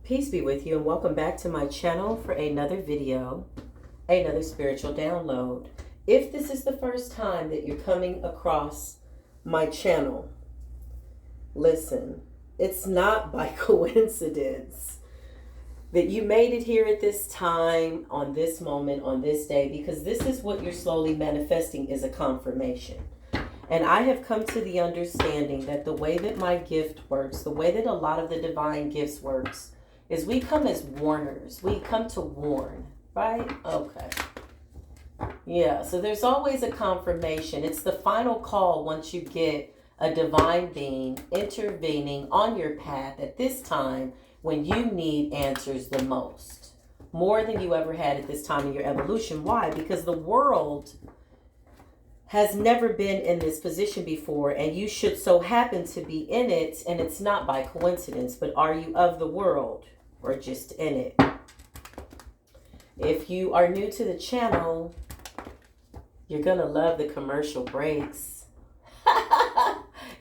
Peace be with you and welcome back to my channel for another video, another spiritual download. If this is the first time that you're coming across my channel, listen, it's not by coincidence that you made it here at this time, on this moment, on this day, because this is what you're slowly manifesting is a confirmation. And I have come to the understanding that the way that my gift works, the way that a lot of the divine gifts works, is we come as warners. We come to warn, right? Okay. Yeah, so there's always a confirmation. It's the final call once you get a divine being intervening on your path at this time when you need answers the most. More than you ever had at this time in your evolution. Why? Because the world has never been in this position before, and you should so happen to be in it, and it's not by coincidence, but are you of the world or just in it? If you are new to the channel, you're gonna love the commercial breaks.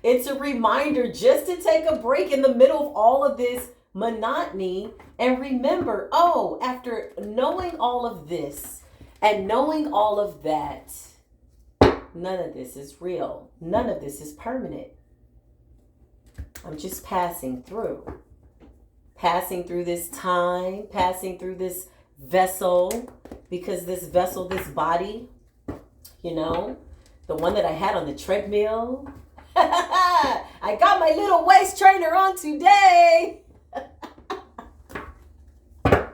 It's a reminder just to take a break in the middle of all of this monotony and remember, oh, after knowing all of this and knowing all of that, none of this is real. None of this is permanent. I'm just passing through. Passing through this time, passing through this vessel, because this vessel, this body, you know, the one that I had on the treadmill, I got my little waist trainer on today. That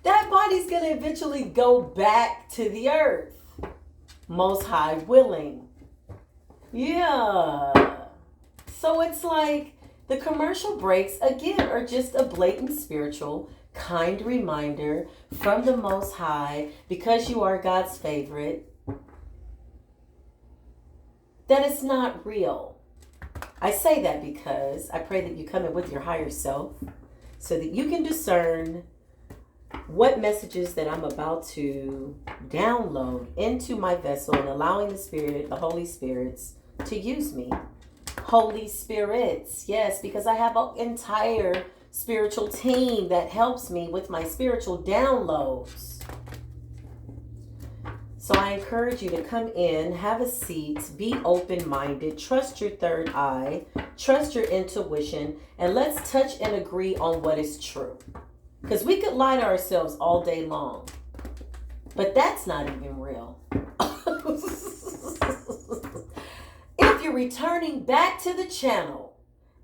body's going to eventually go back to the earth. Most High willing. Yeah. So it's like the commercial breaks, again, are just a blatant spiritual, kind reminder from the Most High, because you are God's favorite, that it's not real. I say that because I pray that you come in with your higher self so that you can discern what messages that I'm about to download into my vessel and allowing the Spirit, the Holy Spirits, to use me. Holy Spirits, yes, because I have an entire spiritual team that helps me with my spiritual downloads. So I encourage you to come in, have a seat, be open-minded, trust your third eye, trust your intuition, and let's touch and agree on what is true. Because we could lie to ourselves all day long, but that's not even real. If you're returning back to the channel,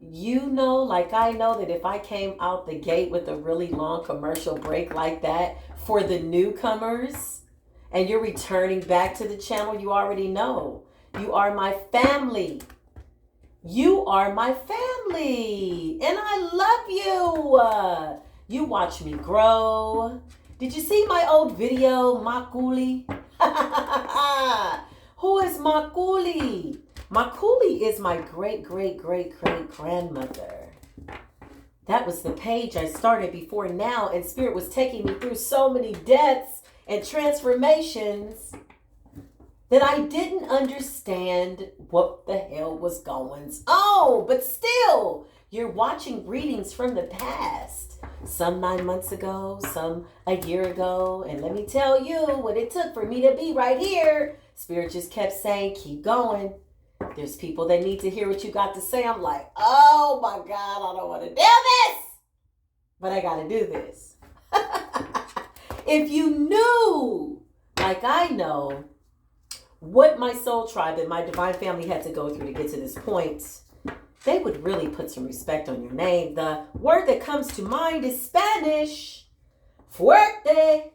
you know, like I know, that if I came out the gate with a really long commercial break like that for the newcomers, and you're returning back to the channel, you already know. You are my family. You are my family. And I love you. You watch me grow. Did you see my old video, Makuli? Who is Makuli? Makuli is my great-great-great-great-grandmother. That was the page I started before now, and Spirit was taking me through so many deaths and transformations that I didn't understand what the hell was going on. But still, you're watching readings from the past. Some 9 months ago, some a year ago. And let me tell you what it took for me to be right here. Spirit just kept saying, keep going. There's people that need to hear what you got to say. I'm like, oh my God, I don't want to do this. But I got to do this. If you knew, like I know, what my soul tribe and my divine family had to go through to get to this point, they would really put some respect on your name. The word that comes to mind is Spanish. Fuerte.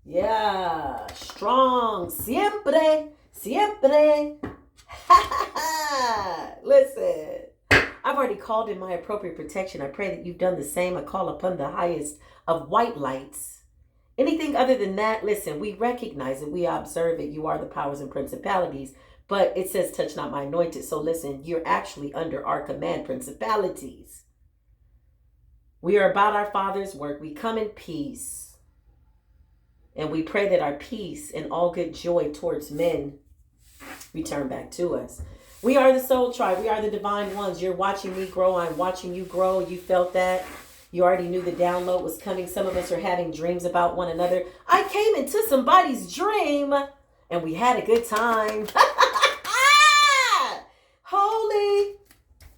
Yeah. Strong. Siempre. Siempre. Listen. I've already called in my appropriate protection. I pray that you've done the same. I call upon the highest of white lights. Anything other than that, listen, we recognize it. We observe it. You are the powers and principalities. But it says, touch not my anointed. So listen, you're actually under our command, principalities. We are about our Father's work. We come in peace. And we pray that our peace and all good joy towards men return back to us. We are the soul tribe. We are the divine ones. You're watching me grow. I'm watching you grow. You felt that. You already knew the download was coming. Some of us are having dreams about one another. I came into somebody's dream and we had a good time. Holy.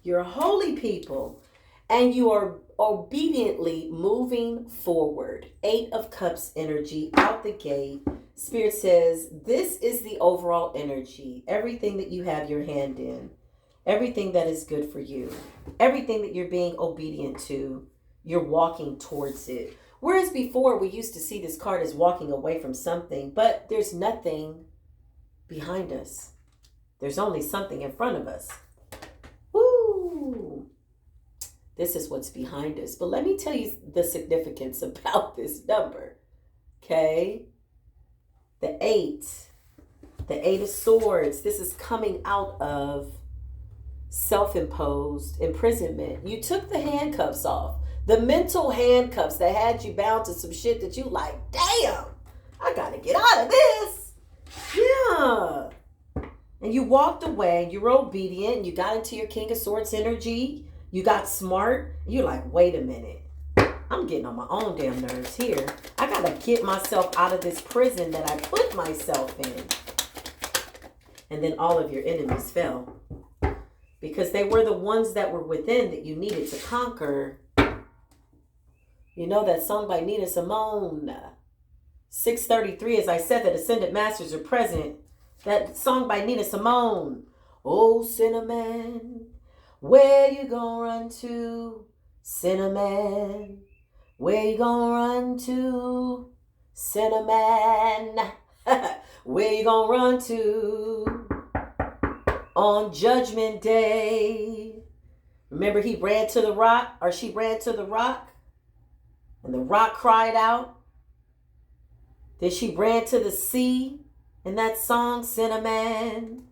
You're holy people. And you are obediently moving forward. 8 of Cups energy out the gate. Spirit says this is the overall energy. Everything that you have your hand in. Everything that is good for you. Everything that you're being obedient to. You're walking towards it. Whereas before we used to see this card as walking away from something. But there's nothing behind us. There's only something in front of us. Woo! This is what's behind us. But let me tell you the significance about this number. Okay? The 8. The 8 of Swords. This is coming out of self-imposed imprisonment. You took the handcuffs off. The mental handcuffs that had you bound to some shit that you like, damn, I gotta get out of this. Yeah. And you walked away. You were obedient. You got into your King of Swords energy. You got smart. You're like, wait a minute. I'm getting on my own damn nerves here. I gotta get myself out of this prison that I put myself in. And then all of your enemies fell. Because they were the ones that were within that you needed to conquer. You know that song by Nina Simone, 633, as I said, that Ascended Masters are present. That song by Nina Simone. Oh, Cinnamon, where you gonna run to? Cinnamon, where you gonna run to? Cinnamon, where you gonna run to? On Judgment Day. Remember he ran to the rock, or she ran to the rock? And the rock cried out. Then she ran to the sea in that song, Cinnamon.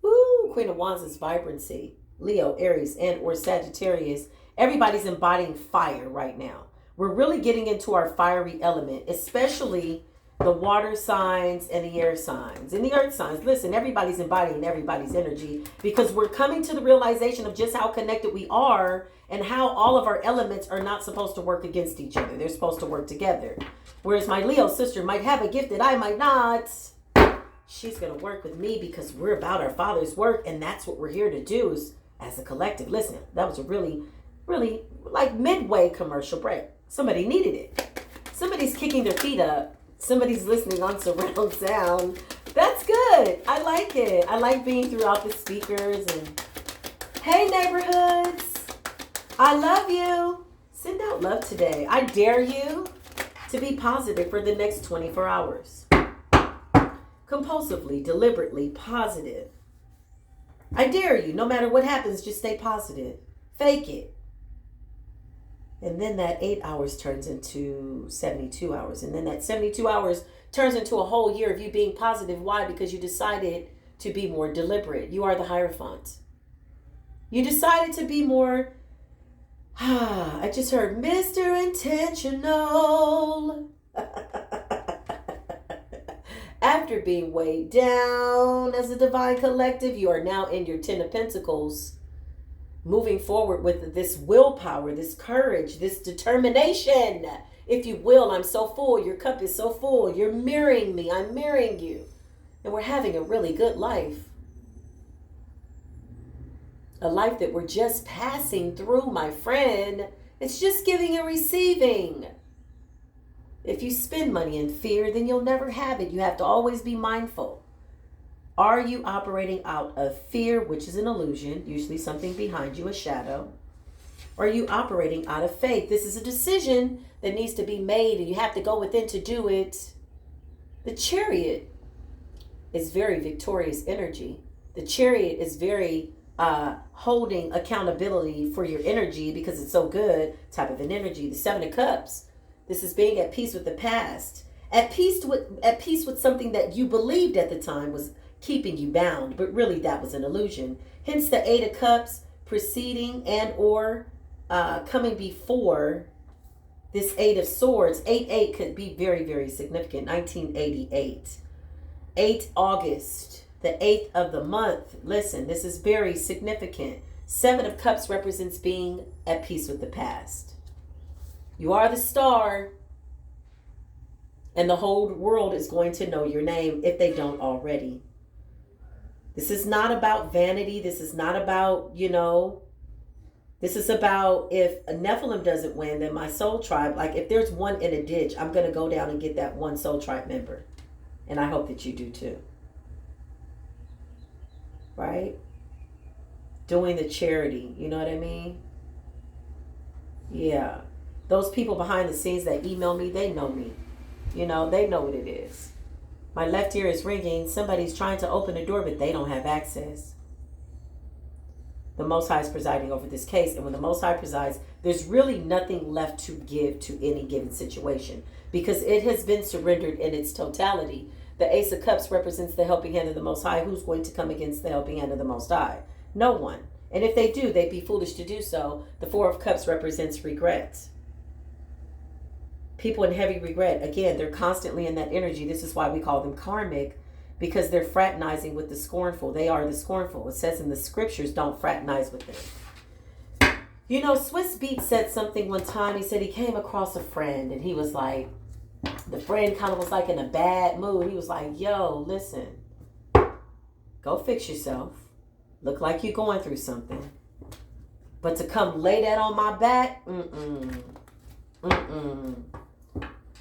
Woo, Queen of Wands is vibrancy. Leo, Aries, and or Sagittarius. Everybody's embodying fire right now. We're really getting into our fiery element, especially the water signs and the air signs and the earth signs. Listen, everybody's embodying everybody's energy because we're coming to the realization of just how connected we are and how all of our elements are not supposed to work against each other. They're supposed to work together. Whereas my Leo sister might have a gift that I might not. She's going to work with me because we're about our Father's work, and that's what we're here to do is, as a collective. Listen, that was a really, really like midway commercial break. Somebody needed it. Somebody's kicking their feet up. Somebody's listening on surround sound. That's good. I like it. I like being throughout the speakers. And hey, neighborhoods. I love you. Send out love today. I dare you to be positive for the next 24 hours. Compulsively, deliberately positive. I dare you. No matter what happens, just stay positive. Fake it. And then that 8 hours turns into 72 hours. And then that 72 hours turns into a whole year of you being positive. Why? Because you decided to be more deliberate. You are the Hierophant. You decided to be more, I just heard Mr. Intentional. After being weighed down as a divine collective, you are now in your 10 of Pentacles. Moving forward with this willpower, this courage, this determination. If you will, I'm so full. Your cup is so full. You're mirroring me. I'm mirroring you. And we're having a really good life. A life that we're just passing through, my friend. It's just giving and receiving. If you spend money in fear, then you'll never have it. You have to always be mindful. Are you operating out of fear, which is an illusion, usually something behind you, a shadow? Or are you operating out of faith? This is a decision that needs to be made, and you have to go within to do it. The Chariot is very victorious energy. The Chariot is very holding accountability for your energy because it's so good type of an energy. The 7 of Cups. This is being at peace with the past. At peace with something that you believed at the time was keeping you bound, but really that was an illusion. Hence the 8 of Cups preceding and or coming before this 8 of Swords. 8-8 could be very, very significant. 1988. 8 August, the 8th of the month. Listen, this is very significant. 7 of Cups represents being at peace with the past. You are the star. And the whole world is going to know your name if they don't already. This is not about vanity. This is not about, this is about if a Nephilim doesn't win, then my soul tribe, like if there's one in a ditch, I'm going to go down and get that one soul tribe member. And I hope that you do too. Right? Doing the charity. You know what I mean? Yeah. Those people behind the scenes that email me, they know me. They know what it is. My left ear is ringing. Somebody's trying to open the door, but they don't have access. The Most High is presiding over this case. And when the Most High presides, there's really nothing left to give to any given situation because it has been surrendered in its totality. The Ace of Cups represents the helping hand of the Most High. Who's going to come against the helping hand of the Most High? No one. And if they do, they'd be foolish to do so. The Four of Cups represents regret. People in heavy regret, again, they're constantly in that energy. This is why we call them karmic, because they're fraternizing with the scornful. They are the scornful. It says in the scriptures, don't fraternize with them. Swiss Beat said something one time. He said he came across a friend and he was like, the friend kind of was like in a bad mood. He was like, yo, listen, go fix yourself. Look like you're going through something. But to come lay that on my back,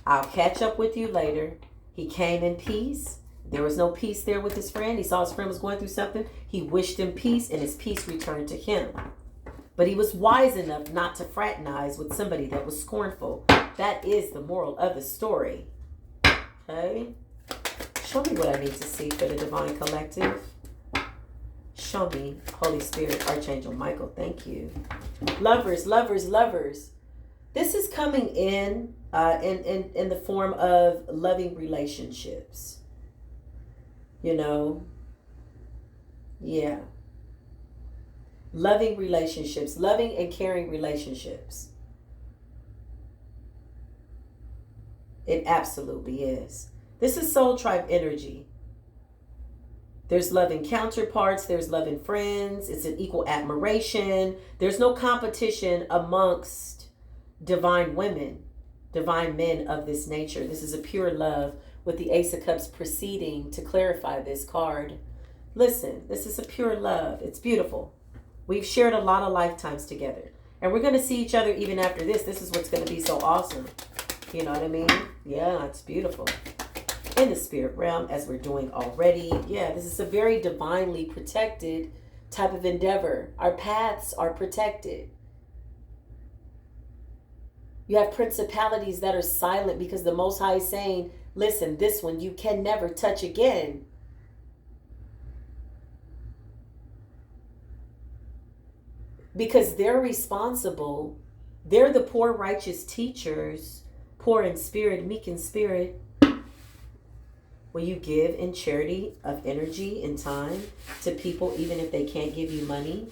I'll catch up with you later. He came in peace. There was no peace there with his friend. He saw his friend was going through something. He wished him peace, and his peace returned to him. But he was wise enough not to fraternize with somebody that was scornful. That is the moral of the story. Okay? Show me what I need to see for the Divine Collective. Show me, Holy Spirit, Archangel Michael. Thank you. Lovers, lovers, lovers. This is coming in the form of loving relationships. Yeah. Loving relationships, loving and caring relationships. It absolutely is. This is soul tribe energy. There's loving counterparts. There's loving friends. It's an equal admiration. There's no competition amongst divine women, divine men of this nature. This is a pure love with the Ace of Cups preceding to clarify this card. Listen, this is a pure love. It's beautiful. We've shared a lot of lifetimes together. And we're going to see each other even after this. This is what's going to be so awesome. You know what I mean? Yeah, it's beautiful. In the spirit realm, as we're doing already. Yeah, this is a very divinely protected type of endeavor. Our paths are protected. You have principalities that are silent because the Most High is saying, listen, this one you can never touch again. Because they're responsible. They're the poor righteous teachers, poor in spirit, meek in spirit. Will you give in charity of energy and time to people even if they can't give you money?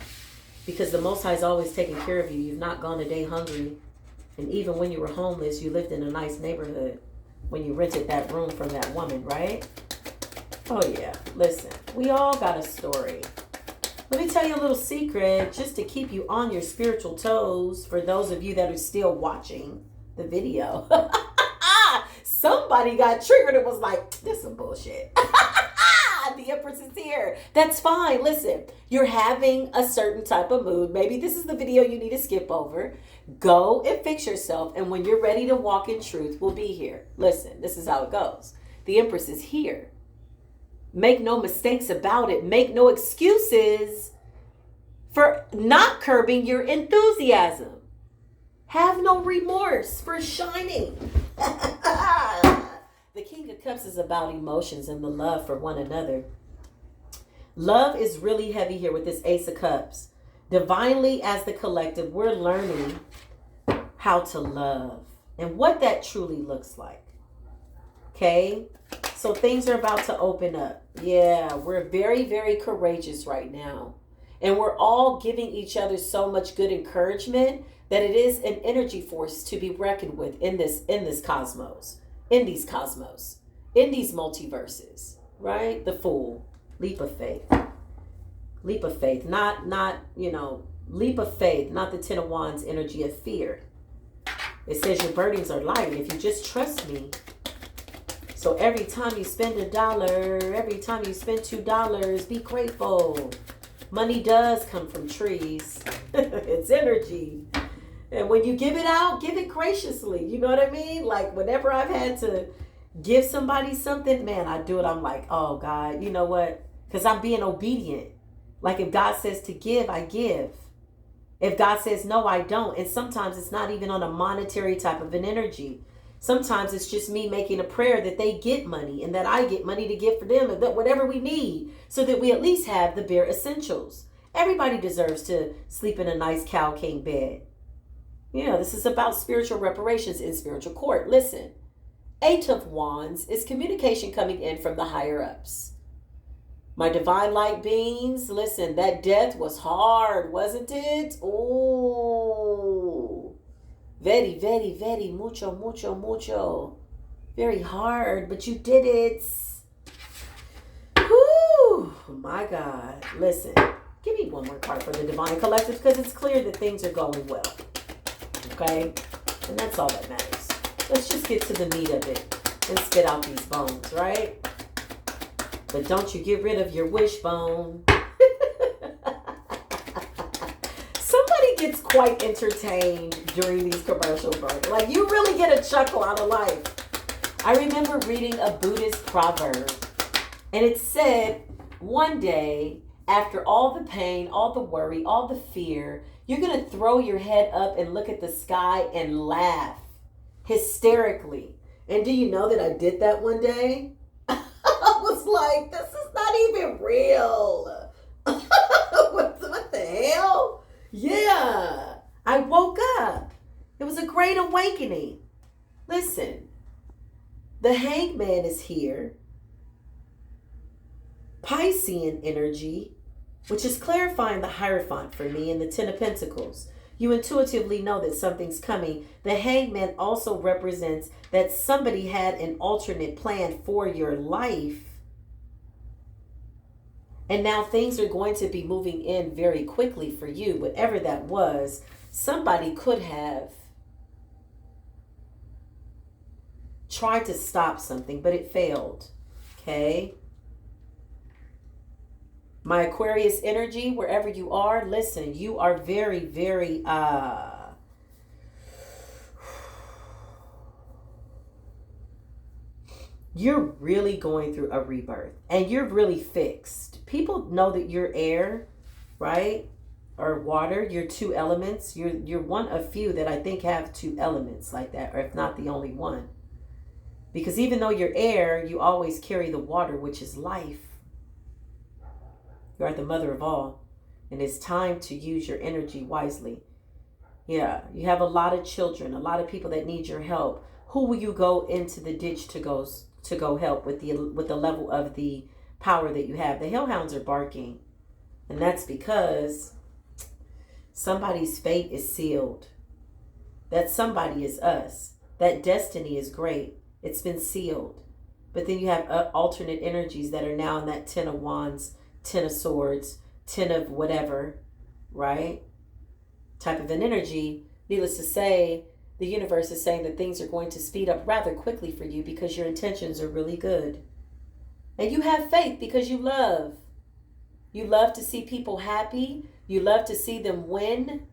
Because the Most High is always taking care of you. You've not gone a day hungry. And even when you were homeless, you lived in a nice neighborhood when you rented that room from that woman, right? Oh yeah, listen, we all got a story. Let me tell you a little secret just to keep you on your spiritual toes for those of you that are still watching the video. Somebody got triggered and was like, this is some bullshit. The Empress is here. That's fine. Listen, you're having a certain type of mood. Maybe this is the video you need to skip over. Go and fix yourself. And when you're ready to walk in truth, we'll be here. Listen, this is how it goes. The Empress is here. Make no mistakes about it. Make no excuses for not curbing your enthusiasm. Have no remorse for shining. The King of Cups is about emotions and the love for one another. Love is really heavy here with this Ace of Cups. Divinely, as the collective, we're learning how to love and what that truly looks like. Okay? So things are about to open up. Yeah, we're very, very courageous right now. And we're all giving each other so much good encouragement that it is an energy force to be reckoned with in this cosmos, in these multiverses, right? The Fool, leap of faith, leap of faith, not leap of faith, not the Ten of Wands energy of fear. It says your burdens are light if you just trust me. So every time you spend $1, every time you spend $2, be grateful. Money does come from trees. It's energy. And when you give it out, give it graciously. You know what I mean? Like whenever I've had to give somebody something, man, I do it. I'm like, oh God, you know what? Because I'm being obedient. Like if God says to give, I give. If God says no, I don't. And sometimes it's not even on a monetary type of an energy. Sometimes it's just me making a prayer that they get money and that I get money to give for them and that whatever we need so that we at least have the bare essentials. Everybody deserves to sleep in a nice cow king bed. You know, this is about spiritual reparations in spiritual court. Listen, 8 of Wands is communication coming in from the higher ups. My divine light beings, listen, that death was hard, wasn't it? Oh, very, very, very, mucho, mucho, mucho. Very hard, but you did it. Whew, my God. Listen, give me one more card for the Divine Collective because it's clear that things are going well. Okay? And that's all that matters. Let's just get to the meat of it and spit out these bones, right? But don't you get rid of your wishbone. Somebody gets quite entertained during these commercial breaks. Like, you really get a chuckle out of life. I remember reading a Buddhist proverb, and it said, one day, after all the pain, all the worry, all the fear, you're going to throw your head up and look at the sky and laugh hysterically. And do you know that I did that one day? I was like, this is not even real. What the hell? Yeah. I woke up. It was a great awakening. Listen, the Hangman is here. Piscean energy, which is clarifying the Hierophant for me in the 10 of Pentacles. You intuitively know that something's coming. The Hangman also represents that somebody had an alternate plan for your life. And now things are going to be moving in very quickly for you. Whatever that was, somebody could have tried to stop something, but it failed. Okay? My Aquarius energy, wherever you are, listen, you are very, very, you're really going through a rebirth and you're really fixed. People know that you're air, right? Or water, you're 2 elements. You're one of few that I think have 2 elements like that, or if not the only one. Because even though you're air, you always carry the water, which is life. You are the mother of all. And it's time to use your energy wisely. Yeah, you have a lot of children, a lot of people that need your help. Who will you go into the ditch to go help with the level of the power that you have? The hellhounds are barking. And that's because somebody's fate is sealed. That somebody is us. That destiny is great. It's been sealed. But then you have alternate energies that are now in that 10 of Wands, 10 of Swords, 10 of whatever, right? Type of an energy. Needless to say, the universe is saying that things are going to speed up rather quickly for you because your intentions are really good. And you have faith because you love. You love to see people happy. You love to see them win.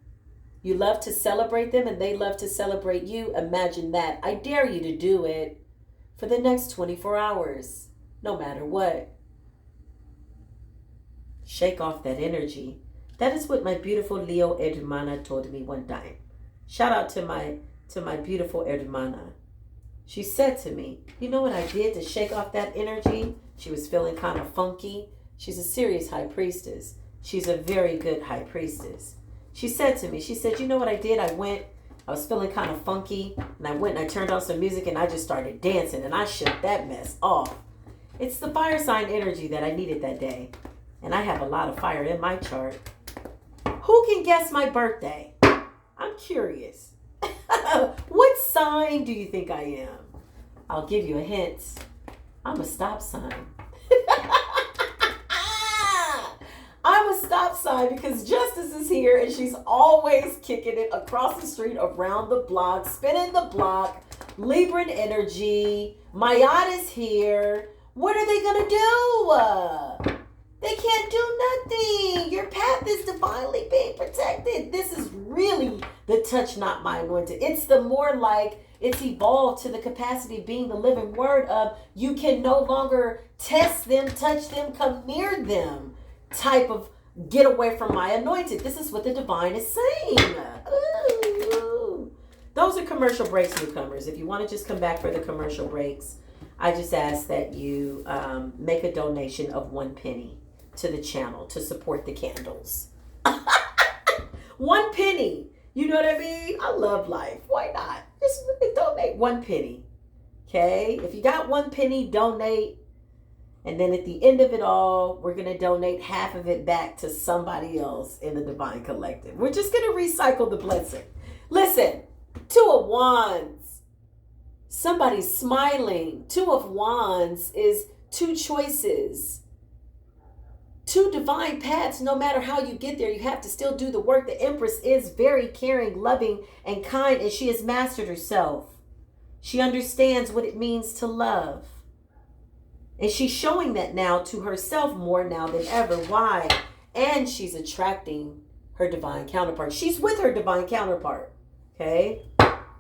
You love to celebrate them and they love to celebrate you. Imagine that. I dare you to do it for the next 24 hours, no matter what. Shake off that energy. That is what my beautiful Leo hermana told me one time. Shout out to my beautiful hermana. She said to me, you know what I did to shake off that energy? She was feeling kind of funky. She's a serious high priestess. She's a very good high priestess. She said to me, she said, you know what I did? I was feeling kind of funky and I went and I turned on some music and I just started dancing and I shook that mess off. It's the fire sign energy that I needed that day. And I have a lot of fire in my chart. Who can guess my birthday? I'm curious. What sign do you think I am? I'll give you a hint. I'm a stop sign. I'm a a stop sign because Justice is here and she's always kicking it across the street, around the block, spinning the block. Libran energy. Mayat is here. What are they going to do? They can't do nothing. Your path is divinely being protected. This is really the touch, not my anointed. It's the more like it's evolved to the capacity of being the living word of you can no longer test them, touch them, come near them type of get away from my anointed. This is what the divine is saying. Ooh. Those are commercial breaks, newcomers. If you want to just come back for the commercial breaks, I just ask that you make a donation of 1 penny to the channel to support the candles. 1 penny. You know what I mean? I love life. Why not? Just donate 1 penny. Okay? If you got 1 penny, donate. And then at the end of it all, we're going to donate half of it back to somebody else in the Divine Collective. We're just going to recycle the blessing. Listen, 2 of Wands. Somebody's smiling. 2 of Wands is 2 choices. 2 divine paths. No matter how you get there, you have to still do the work. The Empress is very caring, loving, and kind, and she has mastered herself. She understands what it means to love. And she's showing that now to herself more now than ever. Why? And she's attracting her divine counterpart. She's with her divine counterpart. Okay?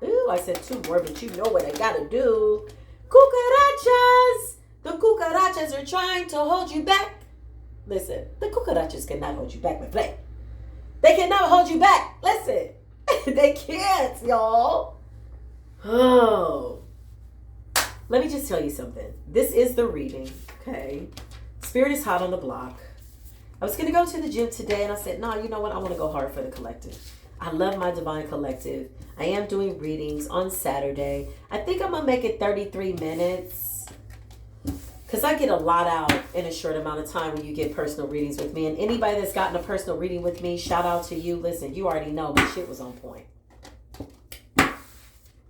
Ooh, I said 2 more, but you know what I gotta do. Cucarachas! The cucarachas are trying to hold you back. Listen, the cucarachas cannot hold you back, my friend. They cannot hold you back. Listen. They can't, y'all. Oh. Let me just tell you something. This is the reading, okay? Spirit is hot on the block. I was going to go to the gym today, and I said, no, you know what? I want to go hard for the collective. I love my Divine Collective. I am doing readings on Saturday. I think I'm going to make it 33 minutes because I get a lot out in a short amount of time when you get personal readings with me. And anybody that's gotten a personal reading with me, shout out to you. Listen, you already know my shit was on point.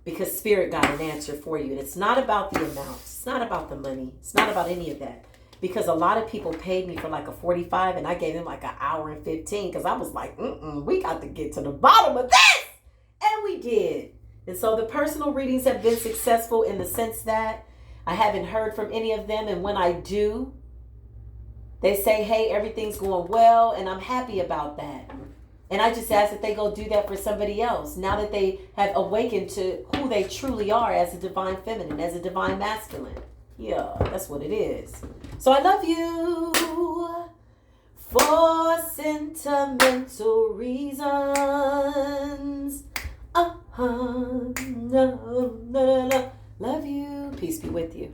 Because Spirit got an answer for you. And it's not about the amount. It's not about the money. It's not about any of that. Because a lot of people paid me for like a 45 and I gave them like an hour and 15 because I was like, we got to get to the bottom of this. And we did. And so the personal readings have been successful in the sense that I haven't heard from any of them. And when I do, they say, hey, everything's going well. And I'm happy about that. And I just ask that they go do that for somebody else. Now that they have awakened to who they truly are as a divine feminine, as a divine masculine. Yeah, that's what it is. So I love you for sentimental reasons. Love you. Peace be with you.